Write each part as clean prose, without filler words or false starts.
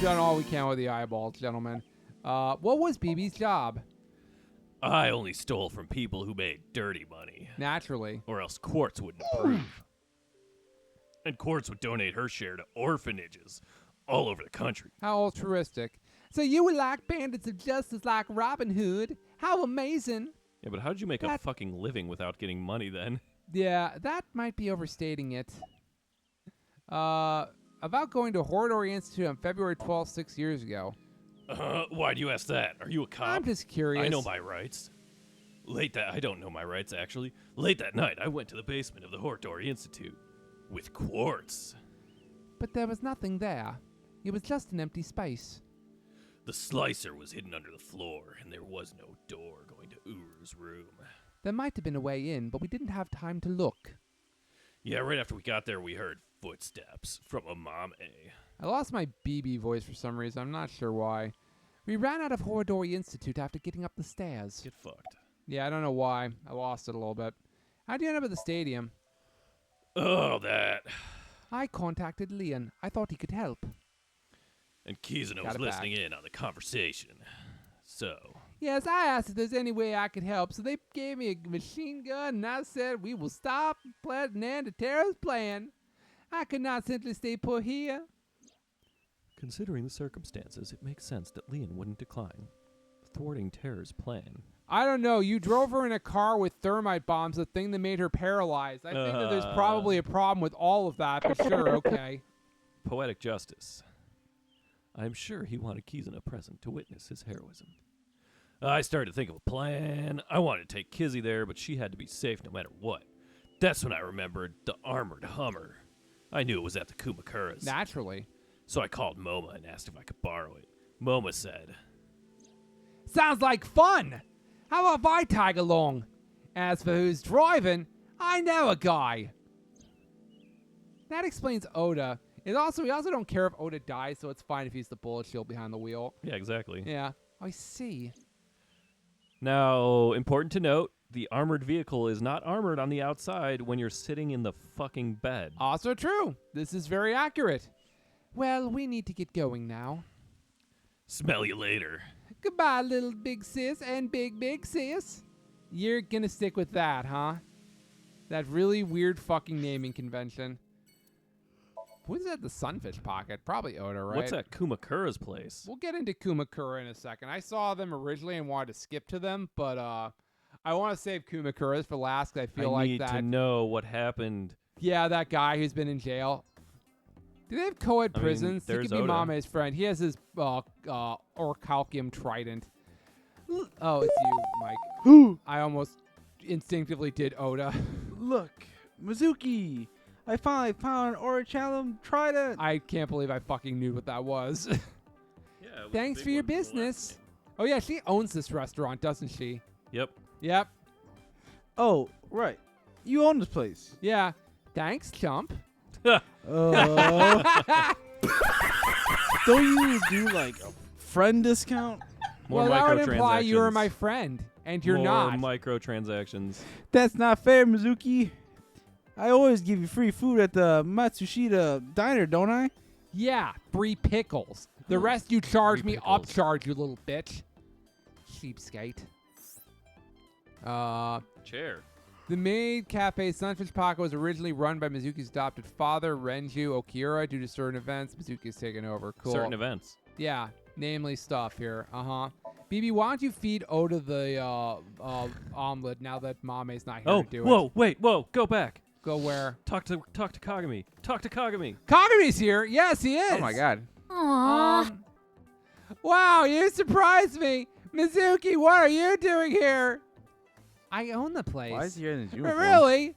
done all we can with the eyeballs, gentlemen. What was BB's job? I only stole from people who made dirty money. Naturally. Or else Quartz wouldn't approve. And Quartz would donate her share to orphanages all over the country. How altruistic. So you were like bandits of justice like Robin Hood. How amazing. Yeah, but how did you make a fucking living without getting money then? Yeah, that might be overstating it. About going to Horridor Institute on February 12th, 6 years ago. Why do you ask that? Are you a cop? I'm just curious. I know my rights. I don't know my rights, actually. Late that night, I went to the basement of the Horridor Institute with Quartz. But there was nothing there. It was just an empty space. The slicer was hidden under the floor, and there was no door going to Uru's room. There might have been a way in, but we didn't have time to look. Yeah, right after we got there, we heard footsteps from a mom. I lost my BB voice for some reason. I'm not sure why. We ran out of Horridor Institute after getting up the stairs. Get fucked. Yeah, I don't know why. I lost it a little bit. How'd you end up at the stadium? Oh, that. I contacted Leon. I thought he could help. And Kizuna was listening in on the conversation. So. Yes, I asked if there's any way I could help, so they gave me a machine gun, and I said we will stop and put an end to Tara's plan. I could not simply stay put here. Considering the circumstances, it makes sense that Leon wouldn't decline, thwarting Terror's plan. I don't know. You drove her in a car with thermite bombs, the thing that made her paralyzed. I think that there's probably a problem with all of that, but sure, okay. Poetic justice. I'm sure he wanted Kizuna present to witness his heroism. I started to think of a plan. I wanted to take Kizzy there, but she had to be safe no matter what. That's when I remembered the armored Hummer. I knew it was at the Kumakura's. Naturally. So I called Moma and asked if I could borrow it. Moma said, "Sounds like fun! How about I tag along? As for who's driving, I know a guy." That explains Oda. We also don't care if Oda dies, so it's fine if he's the bullet shield behind the wheel. Yeah, exactly. Yeah, I see. Now, important to note, the armored vehicle is not armored on the outside when you're sitting in the fucking bed. Also true. This is very accurate. Well, we need to get going now. Smell you later. Goodbye, little big sis and big sis. You're gonna stick with that, huh? That really weird fucking naming convention. Who's at the Sunfish Pocket? Probably Oda, right? What's at Kumakura's place? We'll get into Kumakura in a second. I saw them originally and wanted to skip to them, but I want to save Kumakura's for last because I feel like that. I need to know what happened. Yeah, that guy who's been in jail. Do they have co-ed prisons? He could be Mama's friend. He has his Orichalcum trident. Oh, it's you, Mike. I almost instinctively did Oda. Look, Mizuki. I finally found an Orichalcum trident. I can't believe I fucking knew what that was. Yeah, Thanks for your business. Oh, yeah, she owns this restaurant, doesn't she? Yep. Yep. Oh, right. You own this place. Yeah. Thanks, chump. Don't you do like a friend discount? More well, that would imply you were microtransactions. my friend, and you're More not. microtransactions. That's not fair, Mizuki. I always give you free food at the Matsushita diner, don't I? Yeah, free pickles. The rest you charge Free me pickles. upcharge, you little bitch. Cheapskate. Chair. The maid cafe Sunfish Pocket was originally run by Mizuki's adopted father, Renju Okira. Due to certain events, Mizuki's taken over. Cool. Certain events. Yeah, namely stuff here. BB, why don't you feed Oda the omelet now that Mame's not here to do it? Whoa, go back. Go where? Talk to Kagami. Talk to Kagami. Kagami's here. Yes, he is. Oh my god. Aww. Wow, you surprised me. Mizuki, what are you doing here? I own the place. Why is he in his uniform? Really?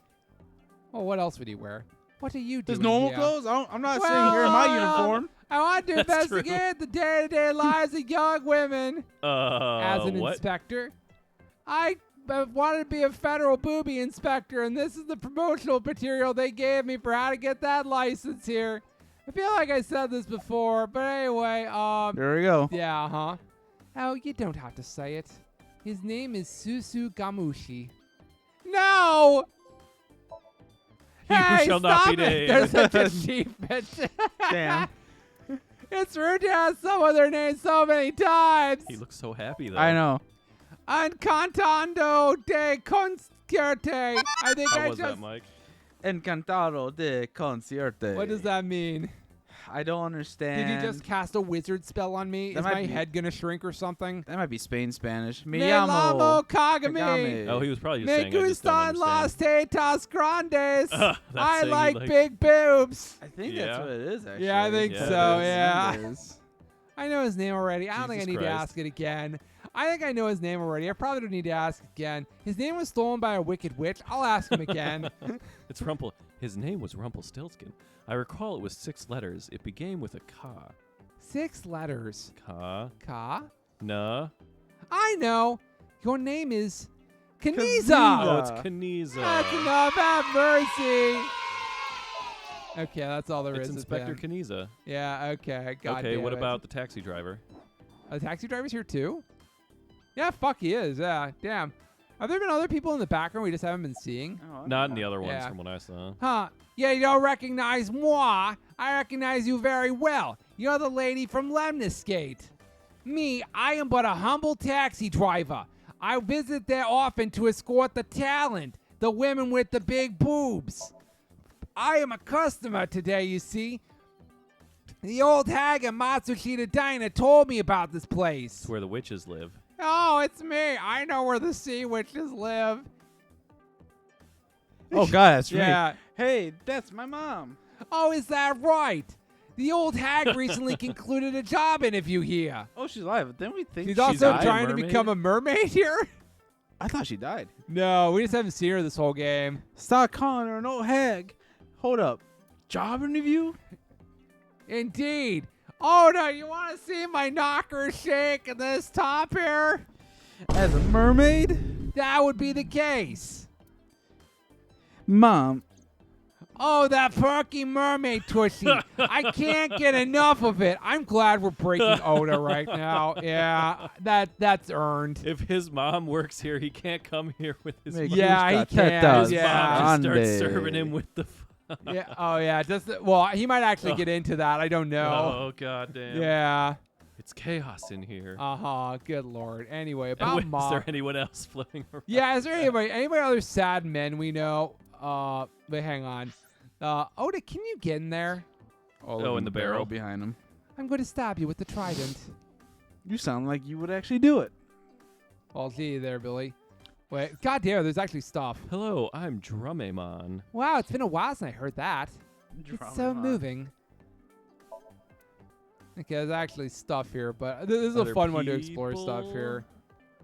Well, what else would he wear? What are you doing His normal here? clothes? I'm not sitting here in my uniform. I want to That's true. investigate the day-to-day lives of young women. As an What? inspector, I wanted to be a federal booby inspector, and this is the promotional material they gave me for how to get that license here. I feel like I said this before, but anyway, There we go. yeah, Oh, you don't have to say it. His name is Susu Gamushi. No! He who shall not be stop it. named. There's such achievement. Damn. It's rude to ask someone their name so many times. He looks so happy though. I know. Encantado de concerte. I think How I was just. that, Mike? Encantado de concierto. What does that mean? I don't understand. Did you just cast a wizard spell on me? That Is might my be- head gonna shrink or something? That might be Spain Spanish. Me llamo Kagame. Kagame. Oh, he was probably just Me saying I just don't gustan understand. las tetas grandes. That's I saying like you big boobs. I think Yeah. that's what it is, actually. Yeah, I think Yeah, it so. is. Yeah. It is. I know his name already. I don't think I Jesus need to Christ. ask it again. I think I know his name already. I probably don't need to ask again. His name was stolen by a wicked witch. I'll ask him again. It's Rumpel. His name was Rumpelstiltskin. I recall it was 6 letters. It began with a ka. 6 letters. Ka. Ka? Na. I know. Your name is Kaniza. Kaniza. Oh, it's Kaniza. That's enough. Have mercy. Okay, that's all there It's is. Inspector of him. Kaniza. Yeah, okay. God Okay, damn what it. about the taxi driver? A taxi driver's here too? Yeah, fuck he is. Yeah, damn. Have there been other people in the background we just haven't been seeing? Oh, Not in the other ones Yeah. from what I saw. Huh. Yeah, you don't recognize moi. I recognize you very well. You're the lady from Lemniscate. Me, I am but a humble taxi driver. I visit there often to escort the talent, the women with the big boobs. I am a customer today, you see. The old hag at Matsushita Diner told me about this place. It's where the witches live. Oh, it's me. I know where the sea witches live. Oh, God, that's right. Yeah. Hey, that's my mom. Oh, is that right? The old hag recently concluded a job interview here. Oh, she's alive. But then we think She's also died. trying to mermaid? become a mermaid here? I thought she died. No, we just haven't seen her this whole game. Stop calling her an old hag. Hold up. Job interview? Indeed. Oh, no, you want to see my knocker shake in this top here? As a mermaid? That would be the case. Mom, Oh, that perky mermaid tushy. I can't get enough of it. I'm glad we're breaking Oda right now. Yeah, that's earned. If his mom works here, he can't come here with his me mom. Yeah, he gusta can. tetas His Yeah. mom just starts grande. serving him with the. Yeah. Oh, yeah. Well, he might actually get into that. I don't know. Oh goddamn! Yeah. It's chaos in here. Good lord. Anyway, And about wait, is mom. there anyone else floating around? Yeah, is there anybody other sad men we know? But hang on. Oda, can you get in there? Oh, in the barrel. behind him. I'm going to stab you with the trident. You sound like you would actually do it. I'll see you there, Billy. Wait, goddamn, there's actually stuff. Hello, I'm Drumemon. Wow, it's been a while since I heard that. It's so moving. Okay, there's actually stuff here, but this is a Other fun one to explore stuff people? here.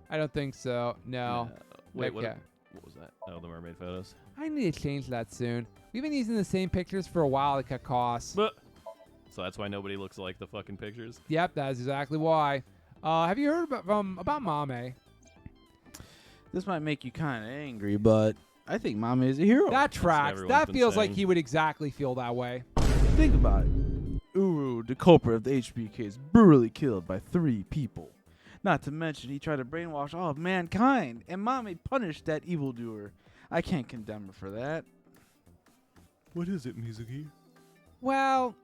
I don't think so. No. Wait, Okay. what was that? Oh, the mermaid photos. I need to change that soon. We've been using the same pictures for a while to cut costs. But so that's why nobody looks like the fucking pictures. Yep, that's exactly why. Have you heard about Mame? This might make you kind of angry, but I think Mama is a hero. That tracks. everyone's That been feels like saying. he would exactly feel that way. Think about it. Uru, the culprit of the HBK, is brutally killed by 3 people. Not to mention, he tried to brainwash all of mankind, and Mame punished that evildoer. I can't condemn her for that. What is it, Mizuki? Well,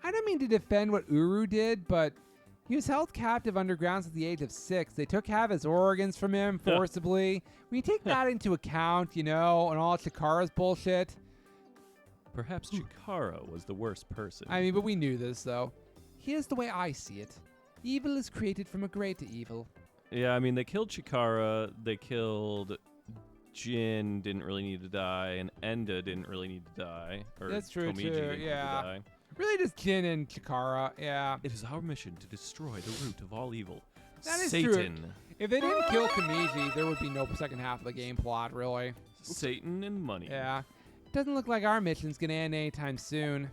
I don't mean to defend what Uru did, but he was held captive underground at the age of 6. They took half his organs from him forcibly. When you take that into account, and all Chikara's bullshit. Perhaps Chikara was the worst person. I mean, but we knew this, though. Here's the way I see it. Evil is created from a greater evil. Yeah, I mean, they killed Chikara, they killed Jin, didn't really need to die, and Enda didn't really need to die. Or That's true, Komiji too, didn't need yeah. to die. Really just Jin and Chikara, yeah. It is our mission to destroy the root of all evil. That is true. Satan. If they didn't kill Kamiji, there would be no second half of the game plot, really. Satan and money. Yeah. Doesn't look like our mission's gonna end anytime soon.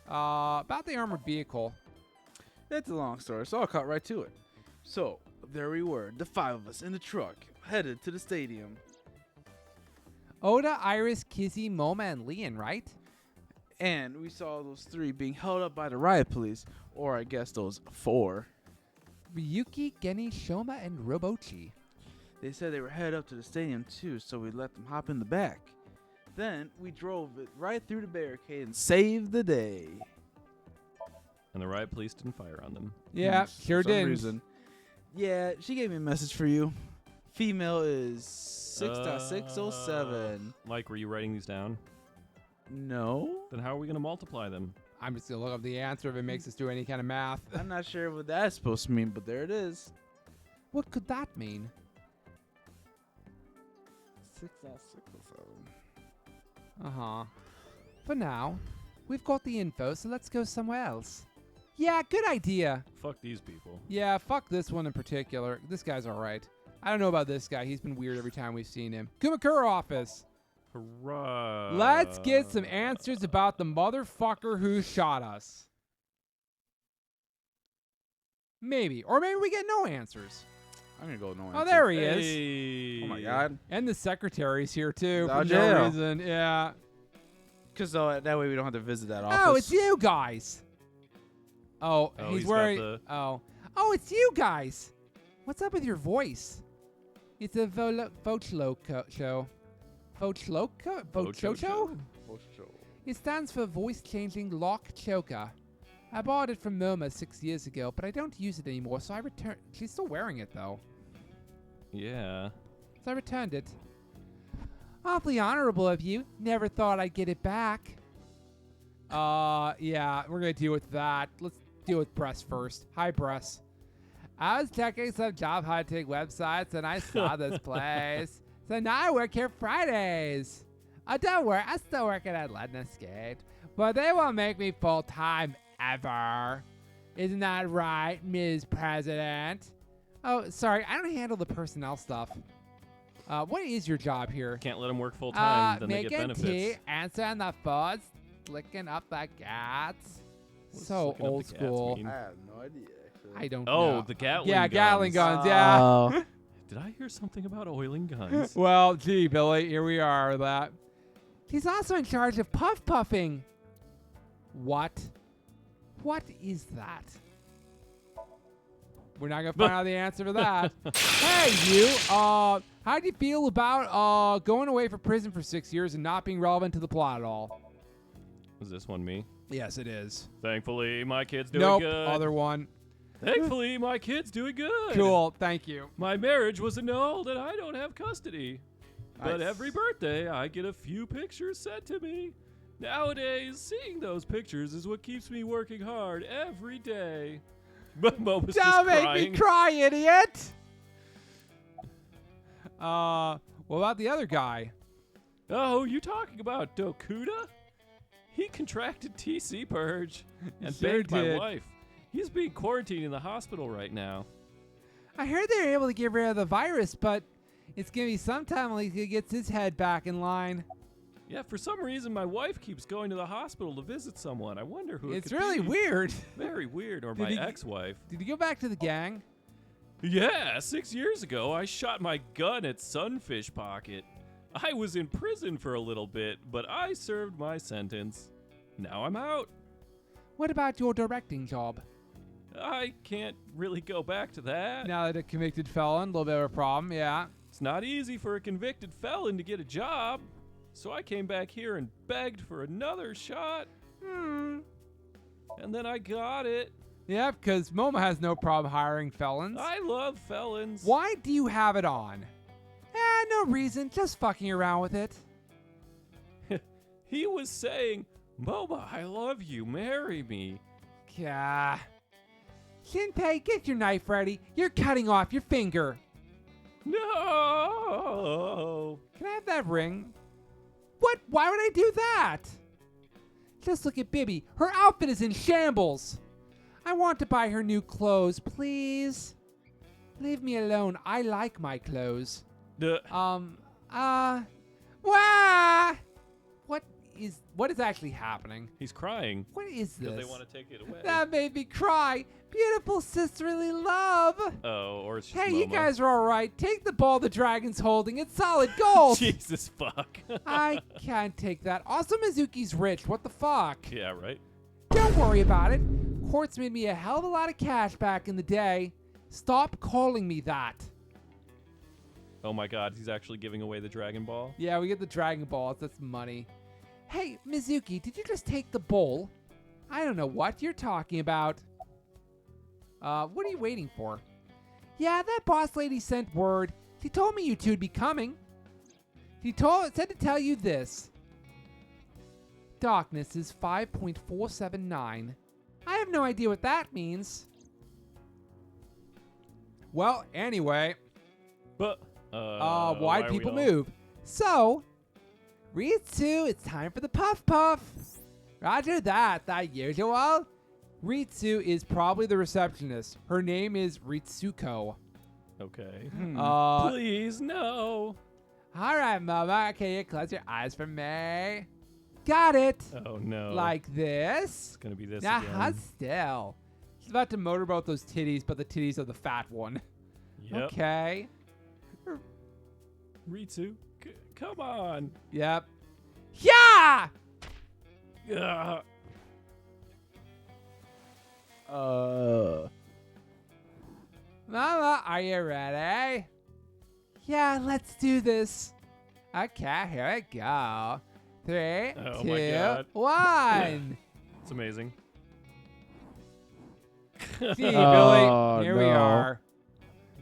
About the armored vehicle. That's a long story, so I'll cut right to it. So, there we were, the 5 of us in the truck, headed to the stadium. Oda, Iris, Kizzy, Moma, and Leon, right? And we saw those 3 being held up by the riot police, or I guess those 4. Ryuki, Geni, Shoma, and Robochi. They said they were headed up to the stadium too, so we let them hop in the back. Then we drove it right through the barricade and saved the day. And the riot police didn't fire on them. Yeah, sure For some did. reason. Yeah, she gave me a message for you. Female is 6.607. Mike, were you writing these down? No. Then how are we going to multiply them? I'm just gonna look up the answer if it makes us do any kind of math. I'm not sure what that's supposed to mean, but there it is. What could that mean? 6.607. Uh-huh. For now, we've got the info, so let's go somewhere else. Yeah, good idea. Fuck these people. Yeah, fuck this one in particular. This guy's alright. I don't know about this guy. He's been weird every time we've seen him. Kumakura office. Hurrah. Let's get some answers about the motherfucker who shot us. Maybe. Or maybe we get no answers. I'm going to go no Oh, answer. there he is. Hey. Oh, my God. And the secretary's here, too. He's For out of no jail. reason. Yeah. Because that way we don't have to visit that office. Oh, it's you guys. Oh, Oh, he's he's got wearing. the- Oh, it's you guys. What's up with your voice? It's a Vochloco show. Vochloco? Vochocho? It stands for voice changing lock choker. I bought it from MoMA 6 years ago, but I don't use it anymore, so I returned. She's still wearing it though, Yeah. so I returned it. Awfully honorable of you. Never thought I'd get it back. Yeah, we're gonna deal with that. Let's deal with Bress first. Hi, Bress. I was checking some job hunting websites and I saw this place. So now I work here Fridays. Oh, don't worry, I'm still working at Lednescape, but they won't make me full-time ever. Isn't that right, Ms. President? Oh, sorry, I don't handle the personnel stuff. What is your job here? Can't let them work full time, then they get making benefits. tea, answering the phones, licking up the cats. What's So looking up old the cats school. mean? I have no idea. Actually. I don't know. Oh, the Gatling Yeah, guns. Gatling guns, yeah. Oh. Did I hear something about oiling guns? Well, gee, Billy, here we are with that. He's also in charge of puffing. What? What is that? We're not gonna find out the answer to that. Hey, you. How do you feel about going away from prison for 6 years and not being relevant to the plot at all? Was this one me? Yes, it is. Thankfully, my kid's doing Nope. good. Other one. Thankfully, my kid's doing good. Cool. Thank you. My marriage was annulled and I don't have custody. But Nice. every birthday, I get a few pictures sent to me. Nowadays, seeing those pictures is what keeps me working hard every day. But Mo was just Don't make crying. me cry, idiot. What about the other guy? Oh, you talking about Dokuda? He contracted TC purge and Sure banged my did. wife. He's being quarantined in the hospital right now. I heard they were able to get rid of the virus, but it's gonna be some time until he gets his head back in line. Yeah, for some reason, my wife keeps going to the hospital to visit someone. I wonder who it It's could really be. weird. Very weird. Or Did my he- ex-wife. Did he go back to the gang? Yeah, 6 years ago, I shot my gun at Sunfish Pocket. I was in prison for a little bit, but I served my sentence. Now I'm out. What about your directing job? I can't really go back to that. Now that a convicted felon, a little bit of a problem, yeah. It's not easy for a convicted felon to get a job. So I came back here and begged for another shot. And then I got it. Yeah, because MoMA has no problem hiring felons. I love felons. Why do you have it on? No reason, just fucking around with it. He was saying, Moba, I love you. Marry me. Gah. Shinpei, get your knife ready. You're cutting off your finger. No. Can I have that ring? What? Why would I do that? Just look at Bibby. Her outfit is in shambles. I want to buy her new clothes, please. Leave me alone. I like my clothes. Wah! What is actually happening? He's crying What is because this? they want to take it away. That made me cry. Beautiful sisterly love. Oh, or it's just Hey, you Momo. guys are all right. Take the ball the dragon's holding. It's solid gold. Jesus fuck. I can't take that. Also, Mizuki's rich. What the fuck? Yeah, right? Don't worry about it. Quartz made me a hell of a lot of cash back in the day. Stop calling me that. Oh my god, he's actually giving away the Dragon Ball? Yeah, we get the Dragon Balls. That's money. Hey, Mizuki, did you just take the bowl? I don't know what you're talking about. What are you waiting for? Yeah, that boss lady sent word. She told me you two'd be coming. She said to tell you this. Darkness is 5.479. I have no idea what that means. Well, anyway. But Why'd people move? So, Ritsu, it's time for the puff puff. Roger that usual. Ritsu is probably the receptionist. Her name is Ritsuko. Okay. Please, no. All right, Mama. Can you close your eyes for me? Got it. Oh, no. Like this. It's going to be this Nah, again. still. She's about to motorboat those titties, but the titties are the fat one. Yep. Okay. Ritsu, come on. Yep. Yeah! Ugh. Mama, are you ready? Yeah, let's do this. Okay, here we go. 3, Oh 2, my God. 1. It's amazing. See, Billy, Oh, here we no. are.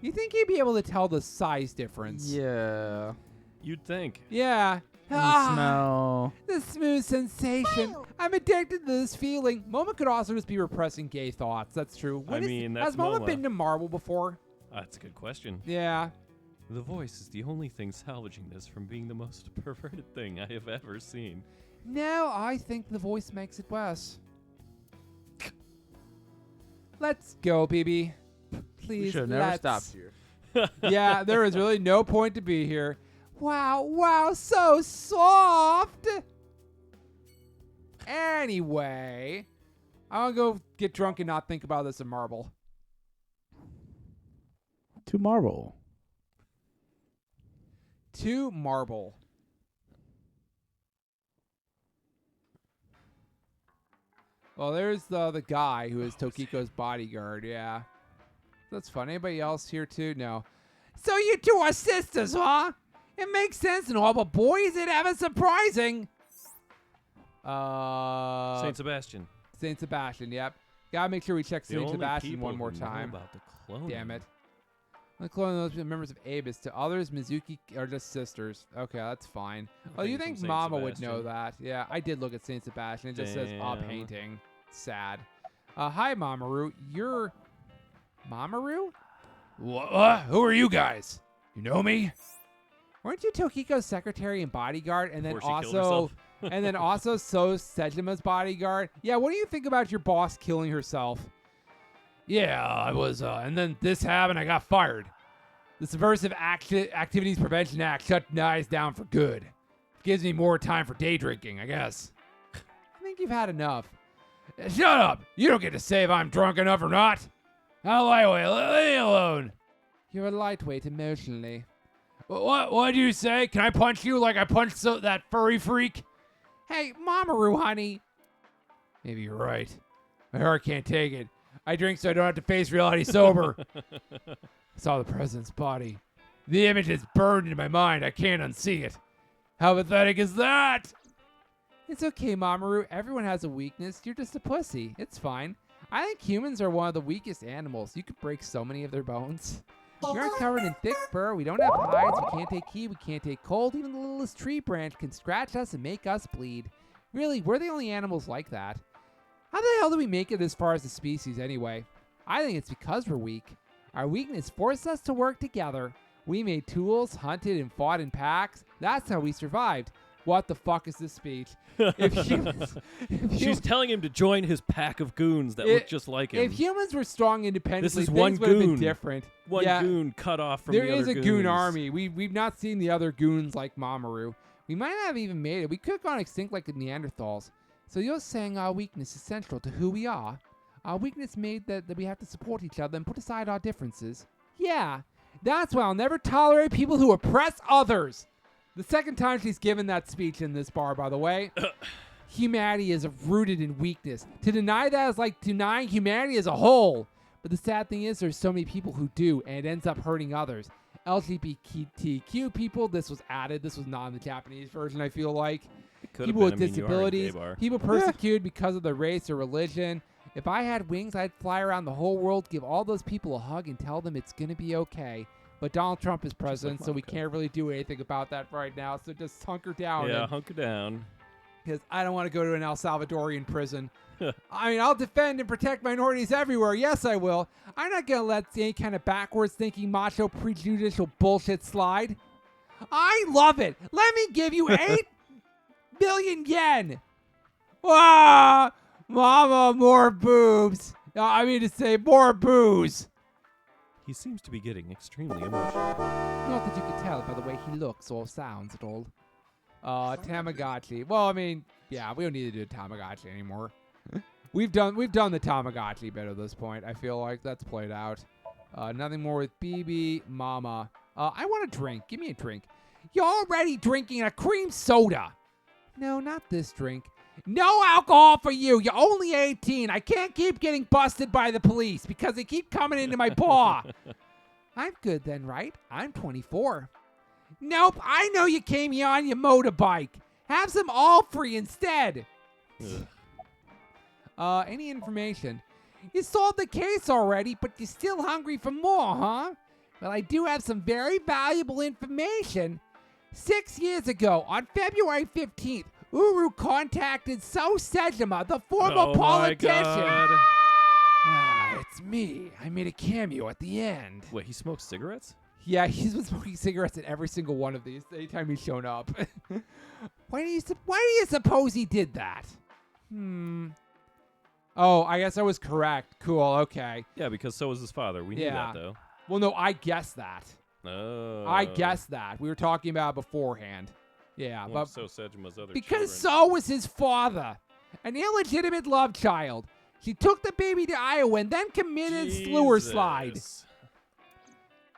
You think you'd be able to tell the size difference? Yeah. You'd think. Yeah. And smell. The smooth sensation. I'm addicted to this feeling. Moma could also just be repressing gay thoughts. That's true. I mean, that's has Moma Moma. been to Marvel before? That's a good question. Yeah. The voice is the only thing salvaging this from being the most perverted thing I have ever seen. No, I think the voice makes it worse. Let's go, BB. Please, We should have never let's. stopped here. Yeah, there is really no point to be here. Wow, so soft. Anyway, I'll go get drunk and not think about this in Marble. To Marvel. To Marble. Well, there's the guy who is Tokiko's bodyguard, yeah. That's fun. Anybody else here too? No. So you two are sisters, huh? It makes sense and all, but boy, is it ever surprising. Saint Sebastian. Saint Sebastian, yep. Gotta make sure we check The Saint only Sebastian people one more who know time. about the cloning. Damn it. The cloning those members of Abyss. To others, Mizuki are just sisters. Okay, that's fine. Oh, you Nothing think from Saint Mama would know Sebastian. that? Yeah, I did look at Saint Sebastian. It just says a Damn. painting. Sad. Hi, Mamoru. You're Mamoru? Who are you guys? You know me? Weren't you Tokiko's secretary and bodyguard, and then Before she killed also, herself. and then also So Sejima's bodyguard? Yeah. What do you think about your boss killing herself? Yeah, I was, and then this happened. I got fired. The Subversive Activities Prevention Act shut Nyes down for good. Gives me more time for day drinking, I guess. I think you've had enough. Shut up! You don't get to say if I'm drunk enough or not. I'll lie away. Leave me alone. You're a lightweight emotionally. What do you say? Can I punch you like I punched that furry freak? Hey, Mamoru, honey. Maybe you're right. My heart can't take it. I drink so I don't have to face reality sober. I saw the president's body. The image is burned into my mind. I can't unsee it. How pathetic is that? It's okay, Mamoru. Everyone has a weakness. You're just a pussy. It's fine. I think humans are one of the weakest animals. You could break so many of their bones. We're covered in thick fur. We don't have hides. We can't take heat. We can't take cold. Even the littlest tree branch can scratch us and make us bleed. Really, we're the only animals like that. How the hell do we make it this far as a species anyway? I think it's because we're weak. Our weakness forced us to work together. We made tools, hunted, and fought in packs. That's how we survived. What the fuck is this speech? She's telling him to join his pack of goons that look just like him. If humans were strong independently, is things one would have been goon. different. One Yeah, goon cut off from there the other is a goons. goon army. We've not seen the other goons like Mamoru. We might not have even made it. We could have gone extinct like the Neanderthals. So you're saying our weakness is central to who we are? Our weakness made that we have to support each other and put aside our differences? Yeah, that's why I'll never tolerate people who oppress others. The second time she's given that speech in this bar, by the way. Humanity is rooted in weakness. To deny that is like denying humanity as a whole. But the sad thing is there's so many people who do, and it ends up hurting others. LGBTQ people, this was added. This was not in the Japanese version, I feel like. Could've people with been. I mean, you are in a gay disabilities, bar. people persecuted because of their race or religion. If I had wings, I'd fly around the whole world, give all those people a hug, and tell them it's going to be okay. But Donald Trump is president, so we Monica. can't really do anything about that right now. So just hunker down. Yeah, hunker down. Because I don't want to go to an El Salvadorian prison. I mean, I'll defend and protect minorities everywhere. Yes, I will. I'm not going to let any kind of backwards thinking, macho, prejudicial bullshit slide. I love it. Let me give you 8 billion yen. Ah, mama, more boobs. I mean to say more booze. He seems to be getting extremely emotional. Not that you can tell by the way he looks or sounds at all. Tamagotchi. Well, I mean, yeah, we don't need to do Tamagotchi anymore. We've done the Tamagotchi bit at this point. I feel like that's played out. Nothing more with BB Mama. I want a drink. Give me a drink. You're already drinking a cream soda. No, not this drink. No alcohol for you. You're only 18. I can't keep getting busted by the police because they keep coming into my bar. I'm good then, right? I'm 24. Nope, I know you came here on your motorbike. Have some all free instead. Any information? You solved the case already, but you're still hungry for more, huh? Well, I do have some very valuable information. 6 years ago, on February 15th, Uru contacted So Sejima, the former politician. My God. It's me. I made a cameo at the end. Wait, he smokes cigarettes? Yeah, he's been smoking cigarettes in every single one of these anytime he's shown up. Why do you suppose he did that? Oh, I guess I was correct. Cool, okay. Yeah, because so was his father. We knew that, though. Well, no, I guessed that. Oh. I guessed that. We were talking about it beforehand. Yeah, One but of So Sejima's other because children. So was his father, an illegitimate love child. She took the baby to Iowa and then committed slewer slide. Jesus.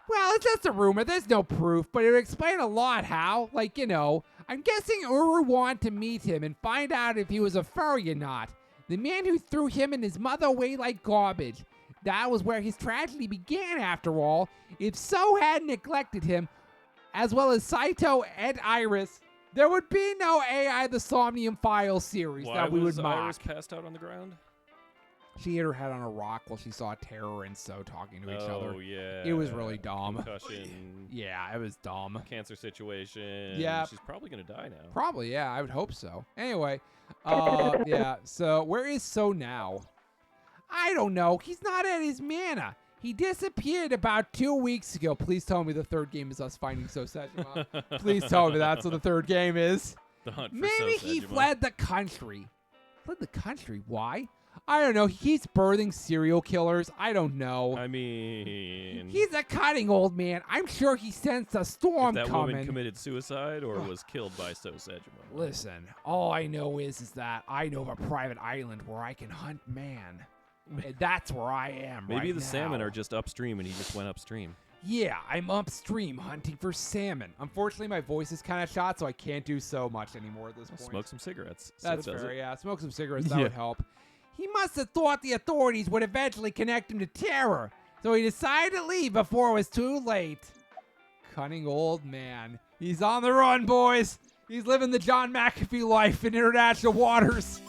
Well, it's just a rumor. There's no proof, but it would explain a lot how. Like, you know, I'm guessing Uru wanted to meet him and find out if he was a furry or not. The man who threw him and his mother away like garbage. That was where his tragedy began, after all. If So had neglected him, as well as Saito and Iris, there would be no AI The Somnium Files series Why that we would was mock. Iris passed out on the ground? She hit her head on a rock while she saw Terror and So talking to each other. Oh, yeah. It was really dumb. Concussion. Yeah, it was dumb. Cancer situation. Yeah. She's probably going to die now. Probably, yeah, I would hope so. Anyway, yeah, so where is So now? I don't know. He's not at his mana. He disappeared about 2 weeks ago. Please tell me the third game is us finding So Sejima. Please tell me that's what the third game is. The hunt for Maybe So he Sejima. fled the country. Fled the country? Why? I don't know. He keeps birthing serial killers. I don't know. I mean, He's a cutting old man. I'm sure he sensed a storm if that coming. woman committed suicide or was killed by So Sejima. Listen, all I know is that I know of a private island where I can hunt man. And that's where I am Maybe right the now. salmon are just upstream and he just went upstream. Yeah, I'm upstream hunting for salmon. Unfortunately, my voice is kind of shot, so I can't do so much anymore at this point. Smoke some cigarettes. That's so does fair, it. yeah. Smoke some cigarettes, that Yeah. would help. He must have thought the authorities would eventually connect him to Terror, so he decided to leave before it was too late. Cunning old man. He's on the run, boys. He's living the John McAfee life in international waters.